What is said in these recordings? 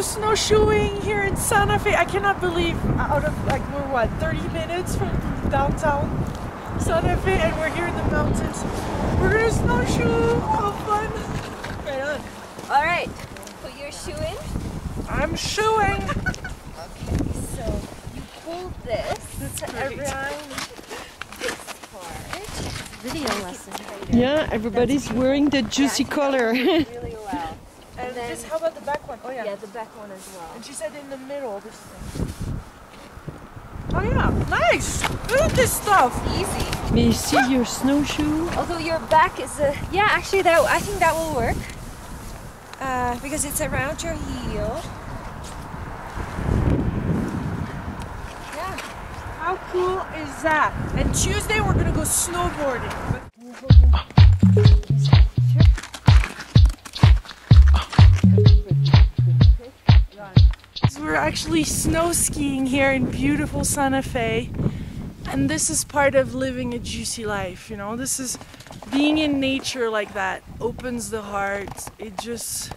go snowshoeing here in Santa Fe. I cannot believe out of like we're what 30 minutes from downtown Santa Fe and we're here in the mountains. We're gonna snowshoe. How fun! Right on. All right, put your shoe in. I'm shoeing. Okay, so you pull this great. around this part. Video lesson. Yeah, everybody's wearing the juicy color. Really well. And then, how about the back one? Oh yeah. Yeah, the back one as well. And she said in the middle, this thing. Oh yeah, nice! Look at this stuff. Easy. May you see your snowshoe? Although your back is yeah, actually I think that will work. Because it's around your heel. Yeah. How cool is that? And Tuesday we're gonna go snowboarding. We're actually snow skiing here in beautiful Santa Fe, and this is part of living a juicy life, you know. This is being in nature like that opens the heart. It just,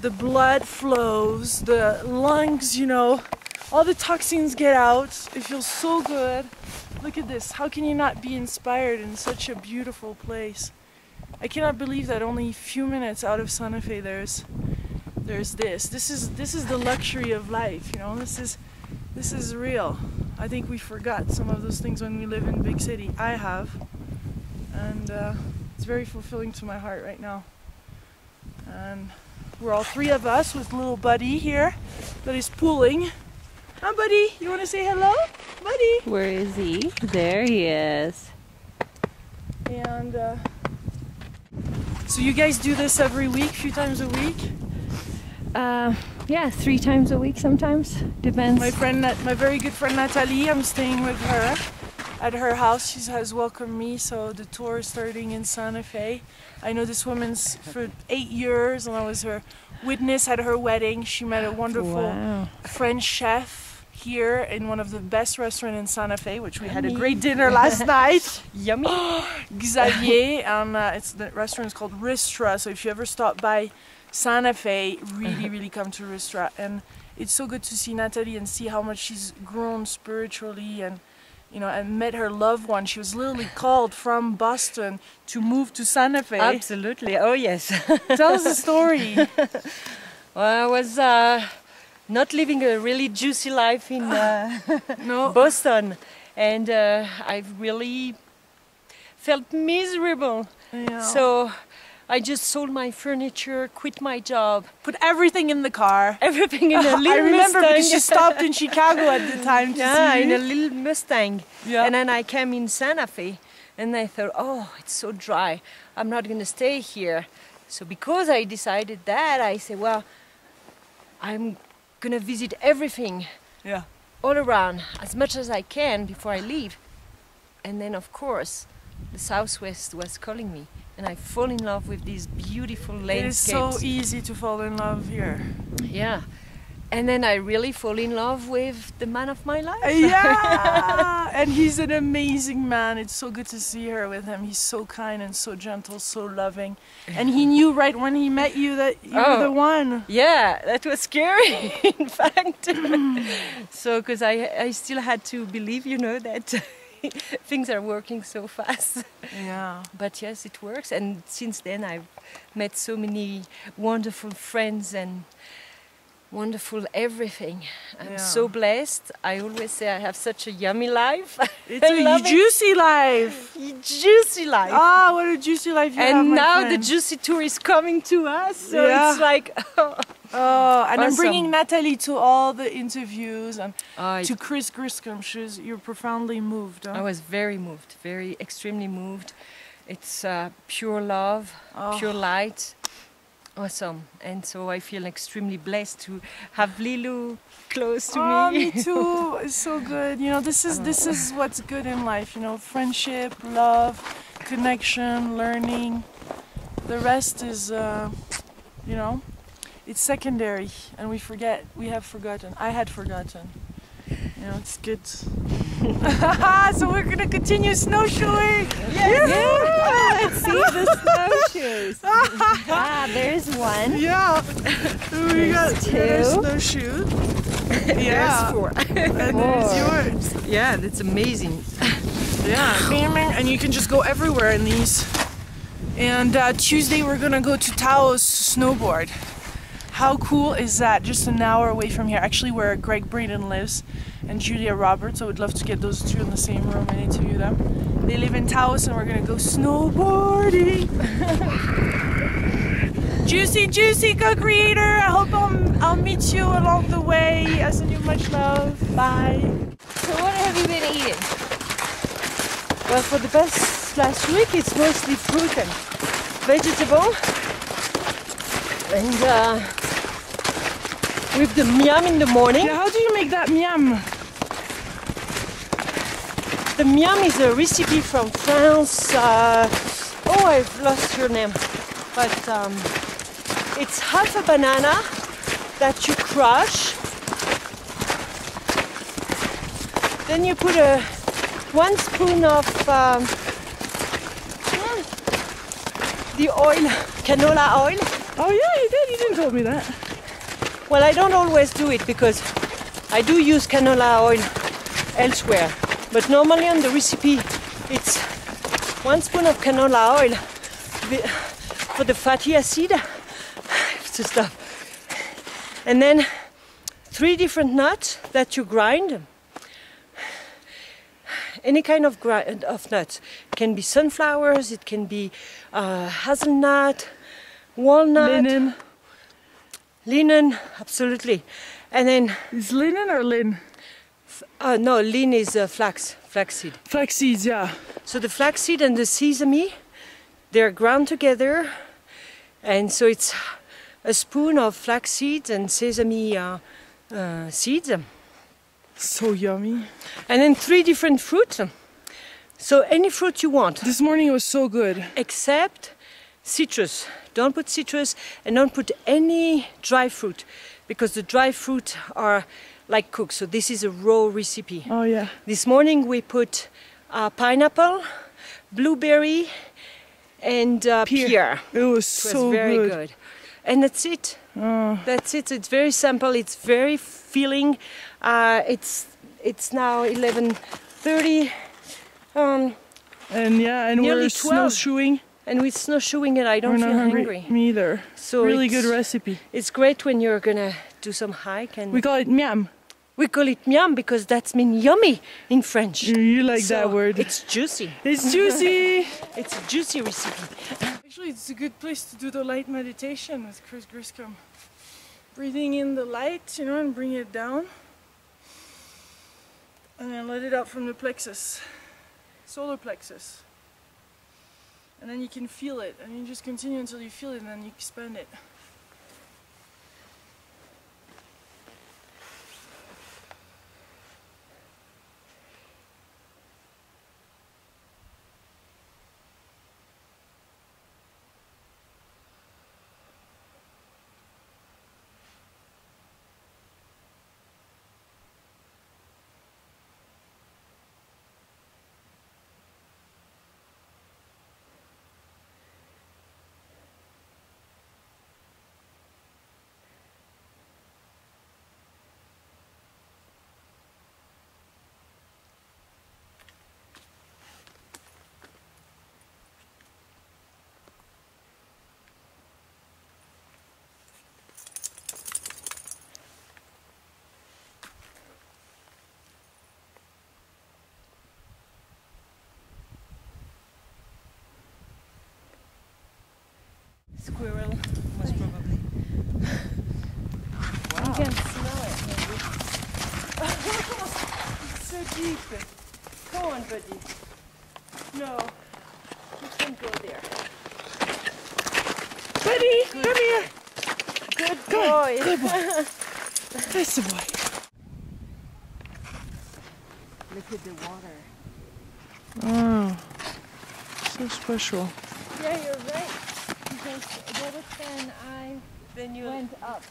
the blood flows, the lungs, you know, all the toxins get out. It feels so good. Look at this. How can you not be inspired in such a beautiful place? I cannot believe that only a few minutes out of Santa Fe there's this. This is the luxury of life, you know. This is real. I think we forgot some of those things when we live in big city. I have, and it's very fulfilling to my heart right now. And we're all three of us with little Buddy here that is pulling. Hi, Buddy. You want to say hello, Buddy? Where is he? There he is. And so you guys do this every week, a few times a week? Yeah, 3 times a week sometimes. Depends. My very good friend Natalie, I'm staying with her at her house. She has welcomed me, so the tour is starting in Santa Fe. I know this woman for 8 years, and I was her witness at her wedding. She met a wonderful French chef here in one of the best restaurants in Santa Fe, which we had a great dinner last night. Yummy. Xavier, and the restaurant is called Ristra, so if you ever stop by Santa Fe, really come to Ristra. And it's so good to see Natalie and see how much she's grown spiritually, and you know, and met her loved one. She was literally called from Boston to move to Santa Fe. Absolutely. Oh yes. Tell us the story. Well, I was not living a really juicy life in No. Boston, and I've really felt miserable. Yeah. So I just sold my furniture, quit my job, Put everything in the car. everything in a little I remember Mustang. because she stopped in Chicago at the time to Yeah, see in you. a little Mustang. Yeah. And then I came in Santa Fe, and I thought, oh, it's so dry. I'm not going to stay here. So because I decided that, I said, well, I'm going to visit everything Yeah. all around as much as I can before I leave. And then, of course, the Southwest was calling me, and I fall in love with these beautiful landscapes. It is so easy to fall in love here. Yeah. And then I really fall in love with the man of my life. Yeah, and he's an amazing man. It's so good to see her with him. He's so kind and so gentle, so loving. And he knew right when he met you that you were the one. Yeah, that was scary, in fact. So, because I still had to believe, you know, that things are working so fast. Yeah. But yes, it works. And since then, I've met so many wonderful friends and wonderful everything. I'm so blessed. I always say I have such a yummy life. It's a juicy life. Juicy life. Ah, what a juicy life you have, And my now friend. the juicy tour is coming to us. So Yeah. it's like, Oh, and I'm Awesome. bringing Natalie to all the interviews and I to Chris Griscom. You're profoundly moved. Huh? was very moved, very extremely moved. It's pure love, pure light. Awesome. And so I feel extremely blessed to have Lilou close to Oh, me. me too. It's so good. You know, this is what's good in life. You know, friendship, love, connection, learning. The rest is, you know, it's secondary, and we have forgotten. I had forgotten. You know, it's good. So we're gonna continue snowshoeing. Yeah. Let's see the snowshoes. There's one. Yeah. We got two. snowshoe. Yeah. There's 4. And there's yours. Yeah, that's amazing. Yeah. And you can just go everywhere in these. And Tuesday we're gonna go to Taos snowboard. How cool is that? Just an hour away from here. Actually, where Greg Braden lives and Julia Roberts. I would love to get those two in the same room and interview them. They live in Taos and we're gonna go snowboarding. Juicy co-creator. I hope I'll meet you along the way. I send you much love. Bye. So what have you been eating? Well, for the last week, it's mostly fruit and vegetable. And with the MIAM in the morning. Yeah, how do you make that MIAM? The MIAM is a recipe from France. Oh, I've lost her name. But it's half a banana that you crush. Then you put 1 spoon of the oil, canola oil. Oh yeah, you did. You didn't tell me that. Well, I don't always do it because I do use canola oil elsewhere. But normally on the recipe, it's 1 spoon of canola oil for the fatty acid. To stop. And then 3 different nuts that you grind. Any kind of nuts. It can be sunflowers, it can be hazelnut, walnut. Linen, absolutely. And then... Is linen or lin? No, lin is flaxseed. Flax seeds, yeah. So the flaxseed and the sesame, they're ground together. And so it's a spoon of flax seeds and sesame seeds. So yummy. And then 3 different fruits. So any fruit you want. This morning it was so good. Except citrus. Don't put citrus and don't put any dry fruit because the dry fruit are like cooked. So this is a raw recipe. Oh yeah. This morning we put pineapple, blueberry and pear. It was so very good. good. And that's it. Oh. That's it. It's very simple. It's very filling. It's now 11:30. And we're 12. snowshoeing. And with snowshoeing and I don't We're feel not hungry. Me either. So really good recipe. It's great when you're gonna do some hike and We call it MIAM. we call it MIAM because that's mean yummy in French. You like So that word. It's juicy. It's juicy. It's a juicy recipe. Actually, it's a good place to do the light meditation with Chris Griscom. Breathing in the light, and bring it down. And then let it out from the plexus, solar plexus. And then you can feel it, and you just continue until you feel it, and then you expand it. Squirrel, most probably. Wow. You can smell it, maybe. It's so deep. Come on, buddy. No, you can't go there. Buddy, come here. Good Come on, boy. good boy. That's the boy. Look at the water. Oh, so special. Yeah, you're right. Because the other time I Then you went up.